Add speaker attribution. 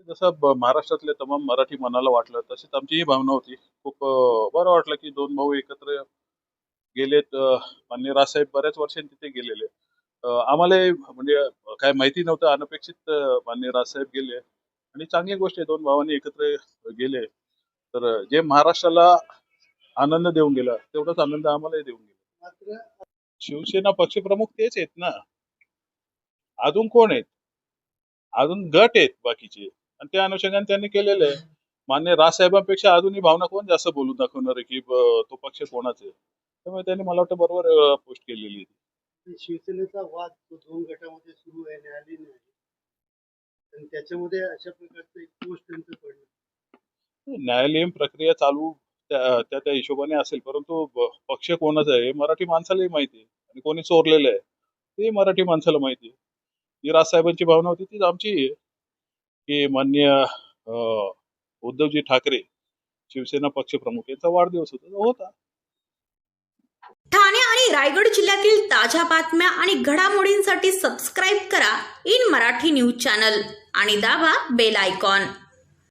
Speaker 1: जसं महाराष्ट्रातल्या तमाम मराठी मनाला वाटलं तशीच आमची ही भावना होती. खूप बरं वाटलं की दोन भाऊ एकत्र गेलेत. माननीय राजसाहेब बऱ्याच वर्षांनी तिथे गेलेले. आम्हालाही म्हणजे काय माहिती नव्हतं. अनपेक्षित माननीय राजसाहेब गेले आणि चांगली गोष्ट आहे, दोन भावांनी एकत्र गेले. तर जे महाराष्ट्राला आनंद देऊन गेला तेवढाच आनंद आम्हालाही देऊन गेला. शिवसेना पक्षप्रमुख तेच आहेत ना, अजून कोण आहेत? अजून गट आहेत बाकीचे आणि त्या अनुषंगाने त्यांनी केलेलं आहे. मान्य राजसाहेबांपेक्षा अजूनही भावना कोण जास्त बोलून दाखवणार आहे की तो पक्ष कोणाचा आहे. त्यामुळे त्यांनी मला वाटतं बरोबर पोस्ट केलेली आहे.
Speaker 2: शिवसेनेचा वाद तो दोन गटामध्ये सुरू आहे, न्यायालयीन आहे आणि त्याच्यामध्ये अशा प्रकारचं एक पोस्ट त्यांचं पडलं.
Speaker 1: न्यायालयीन प्रक्रिया चालू त्या त्या त्या हिशोबाने असेल, परंतु पक्ष कोणाचा आहे हे मराठी माणसालाही माहिती आहे आणि कोणी चोरलेलं आहे ते मराठी माणसाला माहिती आहे. जी राजसाहेबांची भावना होती तीच आमची आहे की माननीय उद्धवजी ठाकरे शिवसेना पक्षप्रमुख यांचा वाढदिवस होता, तो होता.
Speaker 3: ठाणे आणि रायगड जिल्ह्यातील ताज्या बातम्या आणि घडामोडींसाठी सबस्क्राईब करा इन मराठी न्यूज चॅनल आणि दाबा बेल आयकॉन.